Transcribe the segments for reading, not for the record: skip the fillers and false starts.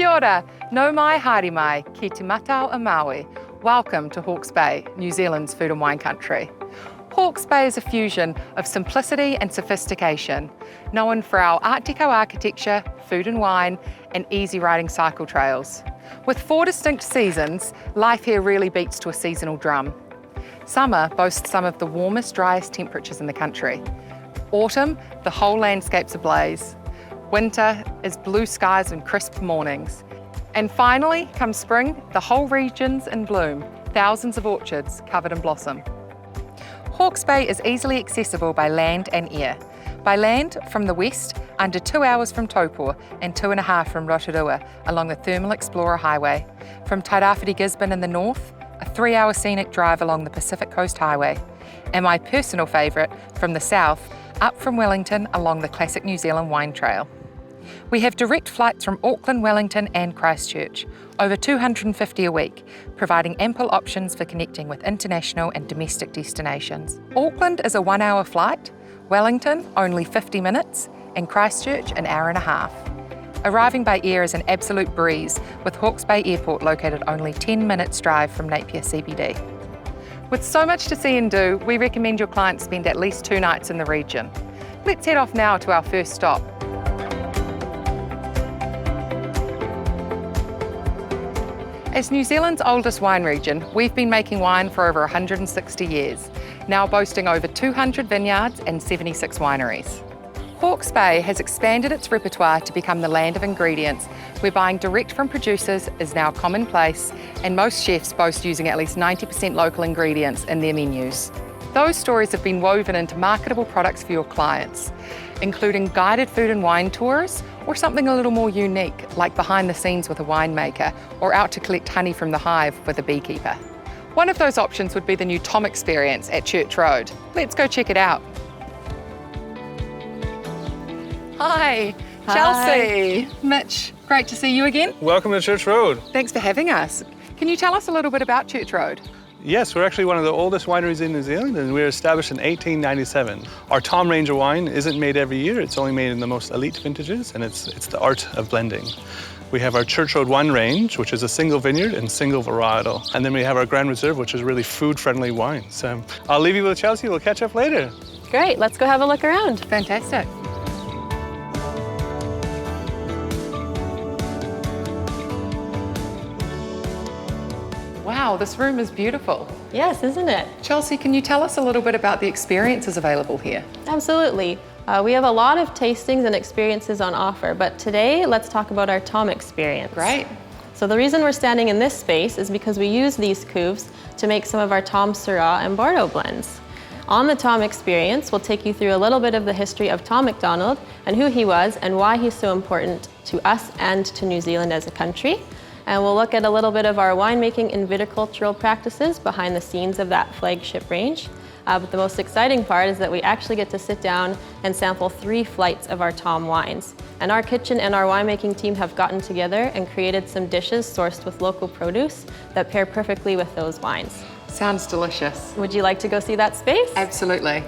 Kia ora, no mai haere mai, ki Te Matau a Māui. Welcome to Hawke's Bay, New Zealand's food and wine country. Hawke's Bay is a fusion of simplicity and sophistication, known for our Art Deco architecture, food and wine, and easy riding cycle trails. With 4 distinct seasons, life here really beats to a seasonal drum. Summer boasts some of the warmest, driest temperatures in the country. Autumn, the whole landscape's ablaze. Winter is blue skies and crisp mornings. And finally, come spring, the whole region's in bloom, thousands of orchards covered in blossom. Hawke's Bay is easily accessible by land and air. By land, from the west, under 2 hours from Taupō and 2.5 from Rotorua along the Thermal Explorer Highway. From Tairāwhiti Gisborne in the north, a 3-hour scenic drive along the Pacific Coast Highway. And my personal favourite, from the south, up from Wellington along the classic New Zealand Wine Trail. We have direct flights from Auckland, Wellington and Christchurch, over 250 a week, providing ample options for connecting with international and domestic destinations. Auckland is a 1-hour flight, Wellington only 50 minutes, and Christchurch an hour and a half. Arriving by air is an absolute breeze, with Hawke's Bay Airport located only 10 minutes drive from Napier CBD. With so much to see and do, we recommend your clients spend at least 2 nights in the region. Let's head off now to our first stop. As New Zealand's oldest wine region, we've been making wine for over 160 years, now boasting over 200 vineyards and 76 wineries. Hawke's Bay has expanded its repertoire to become the land of ingredients, where buying direct from producers is now commonplace, and most chefs boast using at least 90% local ingredients in their menus. Those stories have been woven into marketable products for your clients, including guided food and wine tours, or something a little more unique, like behind the scenes with a winemaker, or out to collect honey from the hive with a beekeeper. One of those options would be the new Tom experience at Church Road. Let's go check it out. Hi, Chelsea. Mitch, great to see you again. Welcome to Church Road. Thanks for having us. Can you tell us a little bit about Church Road? Yes, we're actually one of the oldest wineries in New Zealand, and we were established in 1897. Our Tom range of wine isn't made every year. It's only made in the most elite vintages, and it's the art of blending. We have our Church Road 1 range, which is a single vineyard and single varietal. And then we have our Grand Reserve, which is really food-friendly wines. I'll leave you with Chelsea. We'll catch up later. Great, let's go have a look around. Fantastic. Wow, this room is beautiful. Yes, isn't it? Chelsea, can you tell us a little bit about the experiences available here? Absolutely. We have a lot of tastings and experiences on offer, but today let's talk about our Tom experience. Great. So the reason we're standing in this space is because we use these cuves to make some of our Tom Syrah and Bordeaux blends. On the Tom experience, we'll take you through a little bit of the history of Tom MacDonald and who he was and why he's so important to us and to New Zealand as a country. And we'll look at a little bit of our winemaking and viticultural practices behind the scenes of that flagship range. But the most exciting part is that we actually get to sit down and sample 3 flights of our Tom wines. And our kitchen and our winemaking team have gotten together and created some dishes sourced with local produce that pair perfectly with those wines. Sounds delicious. Would you like to go see that space? Absolutely.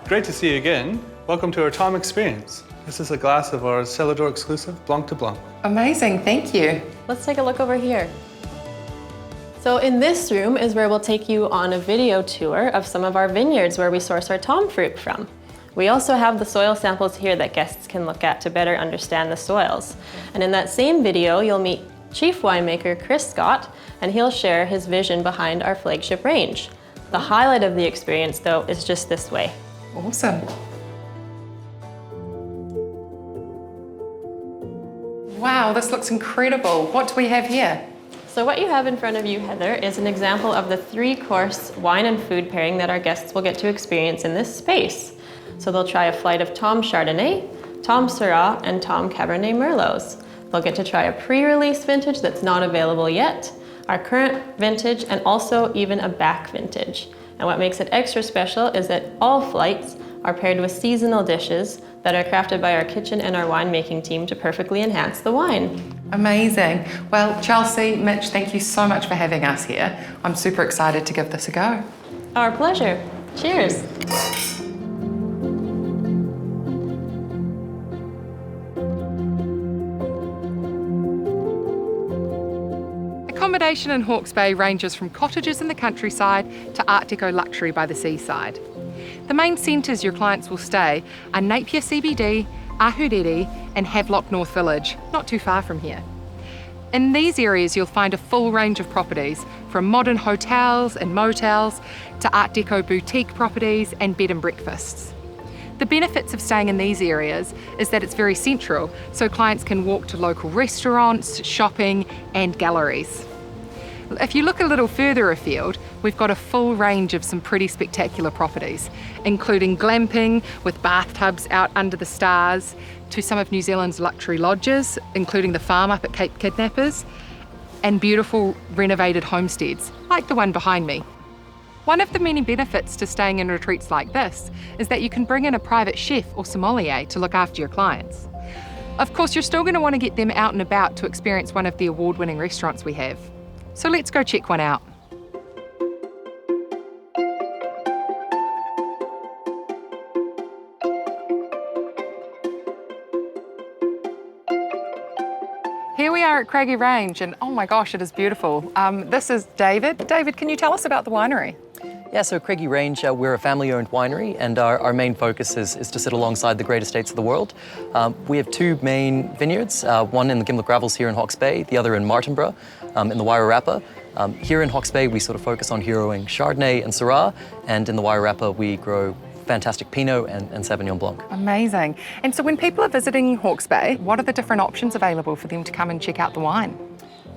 Great to see you again. Welcome to our Tom experience. This is a glass of our Cellar Door exclusive Blanc de Blanc. Amazing, thank you. Let's take a look over here. So in this room is where we'll take you on a video tour of some of our vineyards where we source our Tom fruit from. We also have the soil samples here that guests can look at to better understand the soils. And in that same video, you'll meet Chief Winemaker Chris Scott, and he'll share his vision behind our flagship range. The highlight of the experience, though, is just this way. Awesome. Wow, this looks incredible. What do we have here? So what you have in front of you, Heather, is an example of the 3-course wine and food pairing that our guests will get to experience in this space. So they'll try a flight of Tom Chardonnay, Tom Syrah, and Tom Cabernet Merlots. They'll get to try a pre-release vintage that's not available yet, our current vintage, and also even a back vintage. And what makes it extra special is that all flights are paired with seasonal dishes that are crafted by our kitchen and our winemaking team to perfectly enhance the wine. Amazing. Well, Chelsea, Mitch, thank you so much for having us here. I'm super excited to give this a go. Our pleasure. Cheers. Accommodation in Hawke's Bay ranges from cottages in the countryside to Art Deco luxury by the seaside. The main centres your clients will stay are Napier CBD, Ahuriri and Havelock North Village, not too far from here. In these areas you'll find a full range of properties, from modern hotels and motels to Art Deco boutique properties and bed and breakfasts. The benefits of staying in these areas is that it's very central, so clients can walk to local restaurants, shopping and galleries. If you look a little further afield, we've got a full range of some pretty spectacular properties, including glamping with bathtubs out under the stars, to some of New Zealand's luxury lodges, including the farm up at Cape Kidnappers, and beautiful renovated homesteads, like the one behind me. One of the many benefits to staying in retreats like this is that you can bring in a private chef or sommelier to look after your clients. Of course, you're still going to want to get them out and about to experience one of the award-winning restaurants we have. So let's go check one out. Here we are at Craggy Range, and oh my gosh, it is beautiful. This is David. David, can you tell us about the winery? Yeah, so Craggy Range, we're a family-owned winery, and our main focus is to sit alongside the great estates of the world. We have two main vineyards, one in the Gimlet Gravels here in Hawke's Bay, the other in Martinborough, in the Wairarapa. Here in Hawke's Bay, we sort of focus on heroing Chardonnay and Syrah, and in the Wairarapa, we grow fantastic Pinot and Sauvignon Blanc. Amazing. And so when people are visiting Hawke's Bay, what are the different options available for them to come and check out the wine?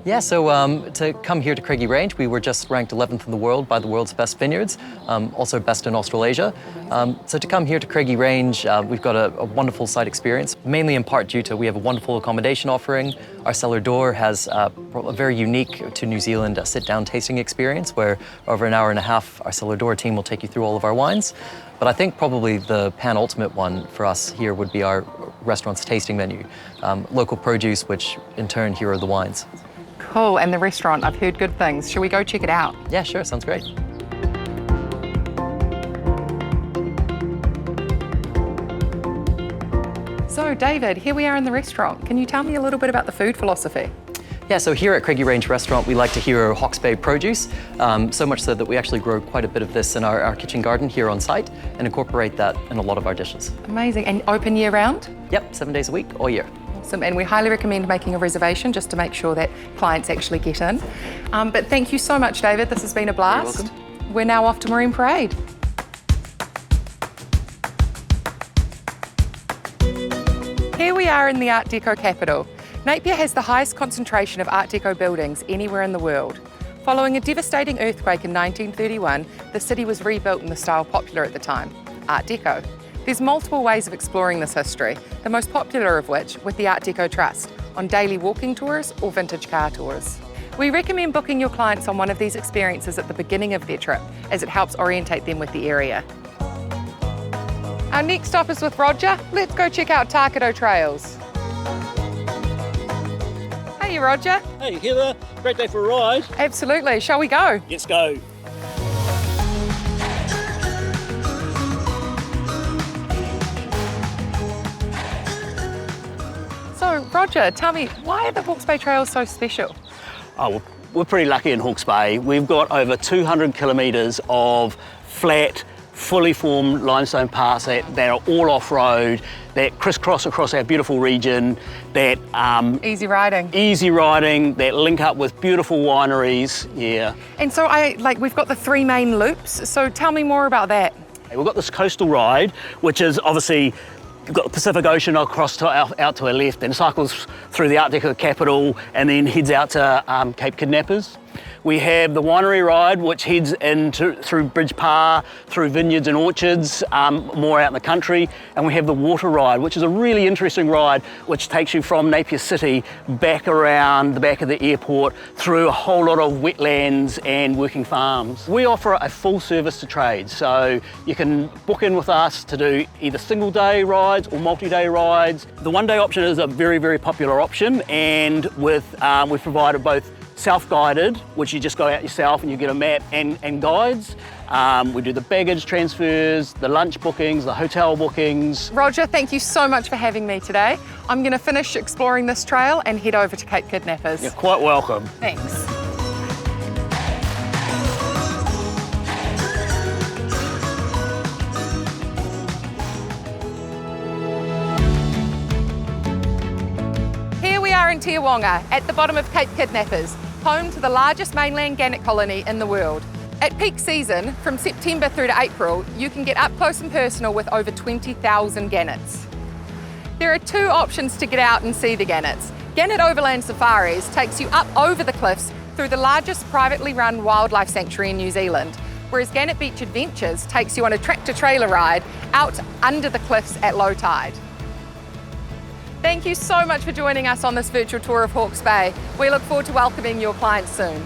Yeah, so to come here to Craggy Range, we were just ranked 11th in the world by the world's best vineyards, also best in Australasia. So to come here to Craggy Range, we've got a wonderful site experience, mainly in part due to we have a wonderful accommodation offering. Our cellar door has a very unique to New Zealand sit-down tasting experience where over an hour and a half, our cellar door team will take you through all of our wines. But I think probably the pan-ultimate one for us here would be our restaurant's tasting menu. Local produce, which in turn here are the wines. Cool, and the restaurant, I've heard good things. Shall we go check it out? Yeah, sure, sounds great. So David, here we are in the restaurant. Can you tell me a little bit about the food philosophy? Yeah, so here at Craggy Range Restaurant, we like to hero Hawke's Bay produce, so much so that we actually grow quite a bit of this in our kitchen garden here on site and incorporate that in a lot of our dishes. Amazing, and open year round? Yep, 7 days a week, all year. Awesome, and we highly recommend making a reservation just to make sure that clients actually get in. But thank you so much, David. This has been a blast. You're welcome. We're now off to Marine Parade. Here we are in the Art Deco capital. Napier has the highest concentration of Art Deco buildings anywhere in the world. Following a devastating earthquake in 1931, the city was rebuilt in the style popular at the time, Art Deco. There's multiple ways of exploring this history, the most popular of which with the Art Deco Trust, on daily walking tours or vintage car tours. We recommend booking your clients on one of these experiences at the beginning of their trip, as it helps orientate them with the area. Our next stop is with Roger. Let's go check out Tākaro Trails. Hey Roger. Hey Heather, great day for a ride. Absolutely, shall we go? Let's go. So Roger, tell me, why are the Hawke's Bay Trails so special? Oh, well, we're pretty lucky in Hawke's Bay. We've got over 200 kilometres of flat, fully formed limestone paths that are all off-road, that crisscross across our beautiful region, that Easy riding. that link up with beautiful wineries, yeah. And so we've got the three main loops, so tell me more about that. We've got this coastal ride, which is obviously, you've got the Pacific Ocean across to out to our left and cycles through the Art Deco capital and then heads out to Cape Kidnappers. We have the winery ride, which heads through Bridge Parr, through vineyards and orchards, more out in the country. And we have the water ride, which is a really interesting ride, which takes you from Napier City back around the back of the airport, through a whole lot of wetlands and working farms. We offer a full service to trade, so you can book in with us to do either single day rides or multi-day rides. The one day option is a very, very popular option, and we've provided both self-guided, which you just go out yourself and you get a map and guides. We do the baggage transfers, the lunch bookings, the hotel bookings. Roger, thank you so much for having me today. I'm going to finish exploring this trail and head over to Cape Kidnappers. You're quite welcome. Thanks. Here we are in Te Wonga, at the bottom of Cape Kidnappers, home to the largest mainland gannet colony in the world. At peak season, from September through to April, you can get up close and personal with over 20,000 gannets. There are two options to get out and see the gannets. Gannet Overland Safaris takes you up over the cliffs through the largest privately run wildlife sanctuary in New Zealand, whereas Gannet Beach Adventures takes you on a tractor-trailer ride out under the cliffs at low tide. Thank you so much for joining us on this virtual tour of Hawke's Bay. We look forward to welcoming your clients soon.